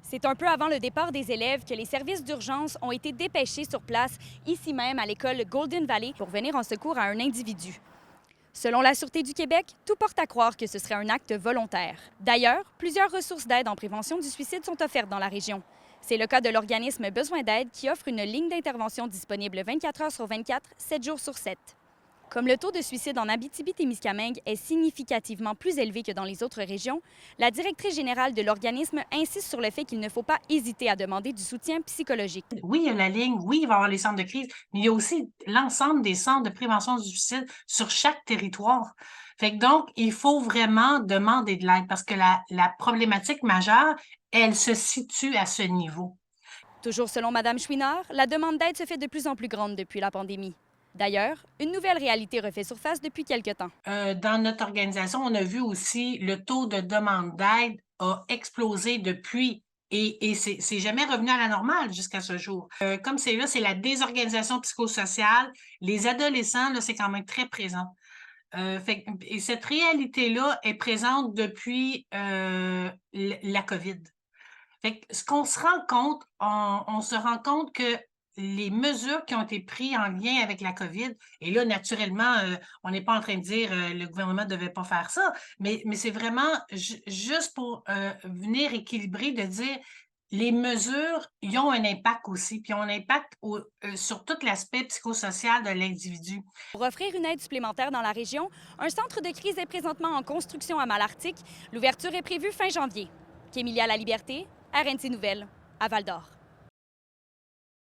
C'est un peu avant le départ des élèves que les services d'urgence ont été dépêchés sur place, ici même à l'école Golden Valley, pour venir en secours à un individu. Selon la Sûreté du Québec, tout porte à croire que ce serait un acte volontaire. D'ailleurs, plusieurs ressources d'aide en prévention du suicide sont offertes dans la région. C'est le cas de l'organisme Besoin d'aide qui offre une ligne d'intervention disponible 24 heures sur 24, 7 jours sur 7. Comme le taux de suicide en Abitibi-Témiscamingue est significativement plus élevé que dans les autres régions, la directrice générale de l'organisme insiste sur le fait qu'il ne faut pas hésiter à demander du soutien psychologique. Oui, il y a la ligne, oui, il va y avoir les centres de crise, mais il y a aussi l'ensemble des centres de prévention du suicide sur chaque territoire. Fait que donc, il faut vraiment demander de l'aide parce que la problématique majeure, elle se situe à ce niveau. Toujours selon Mme Chouinard, la demande d'aide se fait de plus en plus grande depuis la pandémie. D'ailleurs, une nouvelle réalité refait surface depuis quelque temps. Dans notre organisation, on a vu aussi le taux de demande d'aide a explosé depuis et c'est jamais revenu à la normale jusqu'à ce jour. Comme c'est là, c'est la désorganisation psychosociale. Les adolescents, là, c'est quand même très présent. Fait que et cette réalité-là est présente depuis, la COVID. Fait que ce qu'on se rend compte, on se rend compte que les mesures qui ont été prises en lien avec la COVID et là, naturellement, on n'est pas en train de dire, le gouvernement ne devait pas faire ça, mais c'est vraiment juste pour, venir équilibrer, de dire les mesures, ils ont un impact aussi, puis ils ont un impact sur tout l'aspect psychosocial de l'individu. Pour offrir une aide supplémentaire dans la région, un centre de crise est présentement en construction à Malartic. L'ouverture est prévue fin janvier. Kémilia La Liberté, RNC Nouvelles, à Val-d'Or.